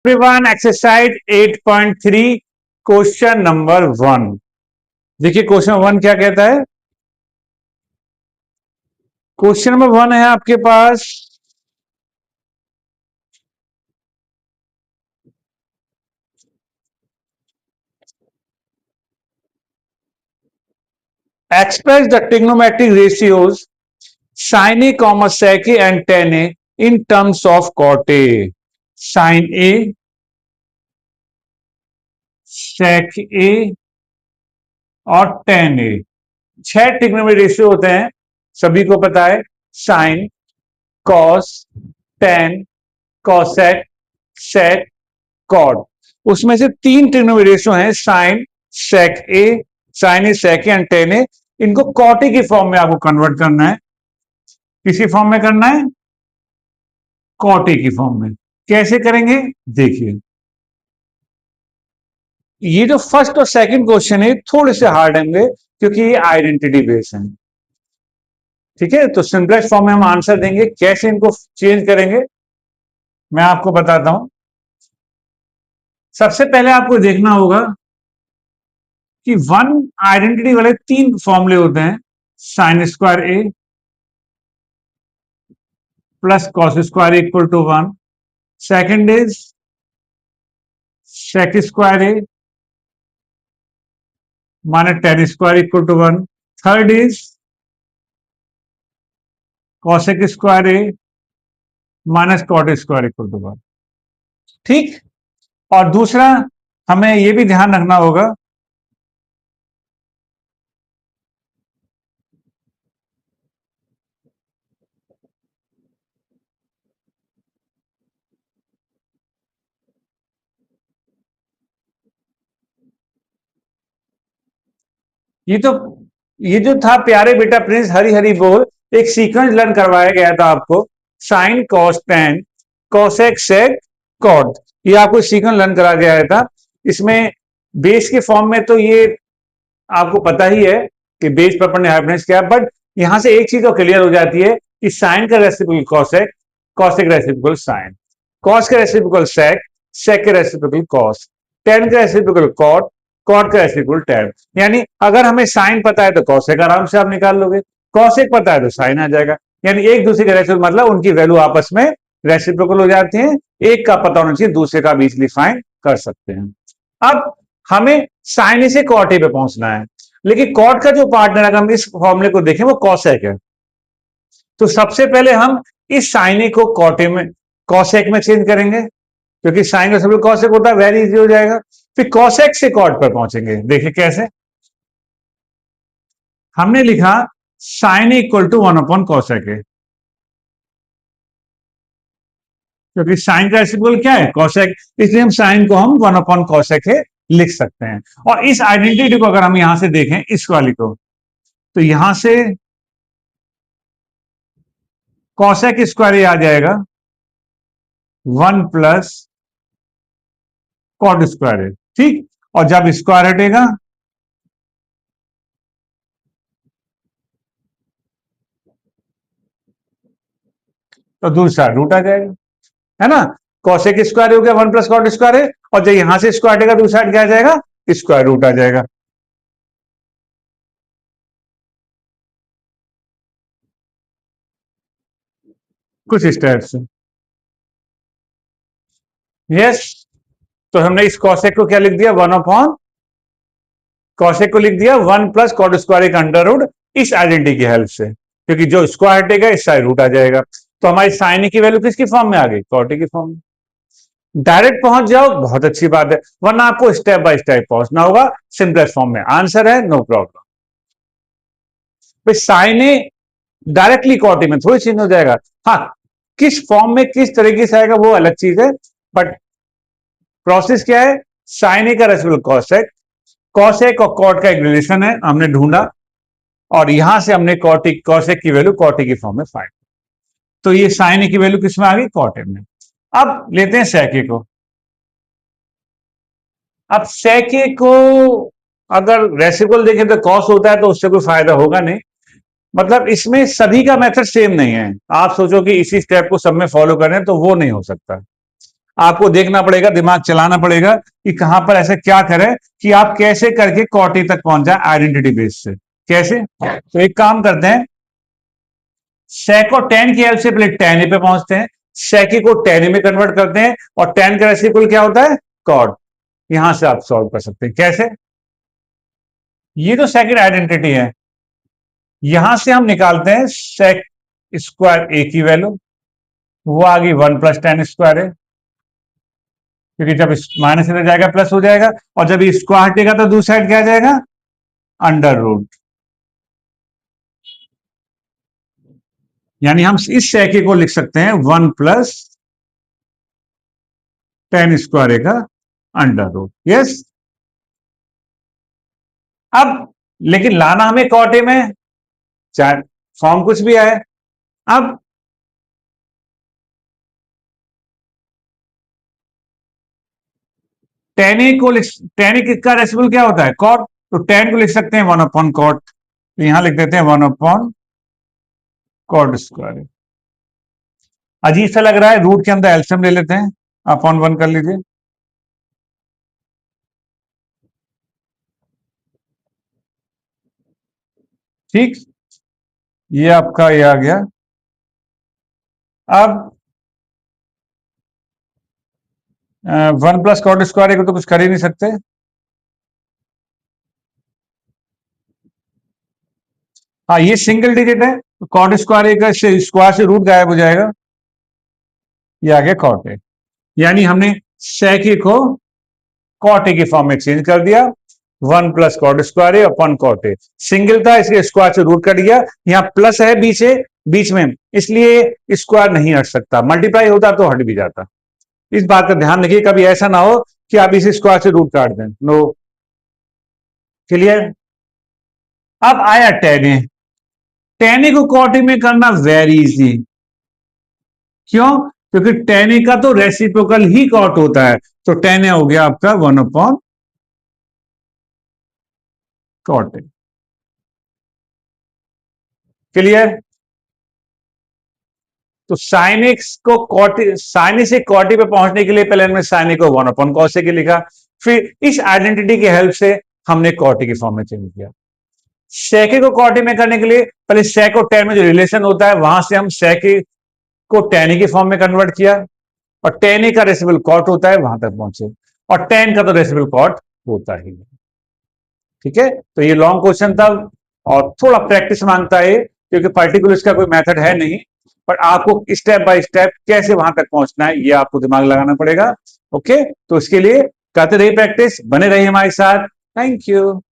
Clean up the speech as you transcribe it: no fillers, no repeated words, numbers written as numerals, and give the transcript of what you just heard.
Everyone, exercise 8.3 question number 1। देखिए question 1 क्या कहता है। क्वेश्चन नंबर 1 है आपके पास, express the trigonometric ratios sin a comma sec a and tan a in terms of cot a। sin a, sec a और tan a, 6 trigonometric ratio होते हैं, सभी को पता है। Sine, cos, tan, cosec, sec, cot. उसमें से 3 trigonometric ratio हैं, sine, sec A, sine A, sec A and tan A. इनको कॉट ए की फॉर्म में आपको कन्वर्ट करना है। किसी फॉर्म में करना है? कॉट ए की फॉर्म में। कैसे करेंगे देखिए। ये जो फर्स्ट और सेकंड क्वेश्चन है थोड़े से हार्ड होंगे क्योंकि ये आइडेंटिटी बेस्ड है। ठीक है, तो सिंपलेस्ट फॉर्म में हम आंसर देंगे। कैसे इनको चेंज करेंगे मैं आपको बताता हूं। सबसे पहले आपको देखना होगा कि वन आइडेंटिटी वाले 3 फॉर्मूले होते हैं, sine square A plus cos square equal to 1। Second is sec square A minus tan square equal to 1। Third is cosec square A minus cot square equal to 1। ठीक, और दूसरा हमें यह भी ध्यान रखना होगा ये जो था प्यारे बेटा प्रिंस, हरी हरी बोल, एक सीक्वेंस लर्न करवाया गया था आपको। Sign, cos, ten, cosec, sec, cot, ये आपको सीक्वेंस लर्न करा गया था। इसमें बेस के फॉर्म में तो ये आपको पता ही है कि बेस परपेंडिकुलर हाइपोटेन्यूज क्या है, बट यहां से एक चीज तो क्लियर हो जाती है कि साइन का reciprocal cosec, cosec reciprocal sine, cos का रेसिप्रोकल सेक, सेक का रेसिप्रोकल कॉस, टेन का रेसिप्रोकल कॉट, कॉट का रेसिप्रोकल टेन। यानी अगर हमें साइन पता है तो कॉसेक आराम से आप निकाल लोगे, कॉसेक पता है तो साइन आ जाएगा। यानी एक दूसरे का रेसिप्रोकल मतलब उनकी वैल्यू आपस में रेसिप्रोकल हो जाती है। एक का पता होना चाहिए, दूसरे का भी इजिली फाइंड कर सकते हैं। अब हमें साइन से कॉट ए पे पहुंचना है, लेकिन कॉट का जो पार्टनर अगर हम इस फॉर्मूले को देखें वो कॉसेक है। तो सबसे पहले हम इस साइन ए को कॉट ए में, कॉसेक में चेंज करेंगे, क्योंकि साइन का सब कॉसेक होता है, वेरी इजी हो जाएगा। फिर कॉसेक से कॉट पर पहुंचेंगे। देखिए कैसे। हमने लिखा sine equal to 1 upon cosec है, क्योंकि साइन का रेसिप्रोकल क्या है? कॉसेक, इसलिए हम साइन को हम 1 अपॉन कॉसेक है लिख सकते हैं। और इस आइडेंटिटी को अगर हम यहां से देखें, इस वाली को, तो यहां से कॉसेक स्क्वायर आ जाएगा 1 प्लस कॉट स्क्वायर। ठीक, और जब स्क्वायर हटेगा तो दूसरा रूट आ जाएगा, है ना। कॉसेक स्क्वायर हो गया 1 प्लस कॉट स्क्वायर है, और जब यहां से स्क्वायर हटेगा दूसरा क्या आ जाएगा? स्क्वायर रूट आ जाएगा। कुछ इस टाइप से। यस, तो हमने इस कॉसेक को क्या लिख दिया? 1 अपॉन कॉसेक को लिख दिया 1 प्लस कॉट स्क्वायर का अंडर रूट, इस आइडेंटिटी की हेल्प से, क्योंकि जो स्क्वायर हटेगा इस साइड रूट आ जाएगा। तो हमारी साइन की वैल्यू किसकी फॉर्म में आ गई? कॉट की फॉर्म में। डायरेक्ट पहुंच जाओ बहुत अच्छी बात है, वरना आपको स्टेप बाय स्टेप पहुंचना होगा। सिंपलेस्ट फॉर्म में आंसर है, नो प्रॉब्लम। भाई साइन ए डायरेक्टली कॉट में थोड़ी चेंज हो जाएगा। हाँ, किस फॉर्म में किस तरीके से आएगा वो अलग चीज है, बट प्रोसेस क्या है? साइन ए का रेसिप्रोकल कॉसेक, कॉसेक और कॉट का एक रिलेशन है, हमने ढूंढा, और यहां से हमने कॉटिक कॉसेक की वैल्यू कॉटिक की फॉर्म में फाइंड। तो ये साइन ए की वैल्यू किसमें आ गई? कॉट ए में। अब लेते हैं सेक ए को। अब सेक ए को अगर रेसिप्रोकल देखें तो कॉस होता है, तो उससे कोई फायदा होगा नहीं। मतलब इसमें सभी का मेथड सेम नहीं है। आप सोचो कि इसी स्टेप को सब में फॉलो करें तो वो नहीं हो सकता। आपको देखना पड़ेगा, दिमाग चलाना पड़ेगा कि कहां पर ऐसे क्या करें कि आप कैसे करके कॉट ए तक पहुंच जाए आइडेंटिटी बेस से। कैसे? तो एक काम करते हैं, sec और tan की हेल्प से पहले tan ए पे पहुंचते हैं, sec ए को tan ए में कन्वर्ट करते हैं, और tan का रेसिप्रोकल क्या होता है? cot। यहां से आप सॉल्व कर सकते हैं। कैसे? ये तो सेकंड आइडेंटिटी है, यहां से हम निकालते हैं sec स्क्वायर ए की वैल्यू, वो आ गई 1 + tan² है, क्योंकि जब माइनस इधर जाएगा प्लस हो जाएगा, और जब ये स्क्वायर हटेगा तो दूसरी साइड क्या आ जाएगा? Under root. यानी हम इस sec ए को लिख सकते हैं 1 + tan² का अंडर रूट। यस। अब लेकिन लाना हमें कॉट ए में, चाहे फॉर्म कुछ भी आए। अब tan ए का रेसिप्रोकल क्या होता है? कॉट। तो tan को लिख सकते हैं 1/cot, तो यहां लिख देते हैं 1/cot²। अजीब सा लग रहा है, रूट के अंदर एल्सियम ले लेते हैं, अपॉन 1 कर लीजिए। ठीक, ये आपका ये आ गया। अब 1 + cot² को तो कुछ कर ही नहीं सकते। हाँ, ये सिंगल डिजिट है, तो cot² का स्क्वायर से रूट गायब हो जाएगा, ये आ गया cot ए। यानी हमने sec ए को cot ए के फॉर्म में चेंज कर दिया, 1 + cot² अपॉन cot ए। सिंगल था इसलिए स्क्वायर से रूट कट गया, यहाँ प्लस है बीच में, इसलिए स्क्वायर नहीं हट सकता, मल्टीप्लाई होता तो हट भी जाता। इस बात का ध्यान रखिए, कभी ऐसा ना हो कि आप इसे स्क्वायर से रूट काट दें। नो। क्लियर? अब आया tan ए। tan ए को cot ए में करना वेरी इजी। क्यों? क्योंकि tan ए का तो रेसिप्रोकल ही cot होता है, तो tan ए हो गया आपका 1/cot ए। क्लियर? तो sin ए को sin ए से cot ए पे पहुंचने के लिए पहले हमने sin ए को 1/cos ए के लिखा, फिर इस आइडेंटिटी की हेल्प से हमने cot ए की फॉर्म में चेंज किया। sec ए को cot ए में करने के लिए पहले sec और tan में जो रिलेशन होता है वहां से हम sec ए को tan ए की फॉर्म में कन्वर्ट किया, और tan ए का रेसिप्रोकल cot होता है, वहां तक पहुंचे, और tan का तो रेसिप्रोकल cot होता ही है। ठीक है, तो ये लॉन्ग क्वेश्चन था और थोड़ा प्रैक्टिस मांगता है, क्योंकि पर्टिकुलर इसका कोई मेथड है नहीं, पर आपको स्टेप बाय स्टेप कैसे वहां तक पहुंचना है ये आपको दिमाग लगाना पड़ेगा। ओके, तो इसके लिए करते रहिए प्रैक्टिस, बने रहिए हमारे साथ। Thank you.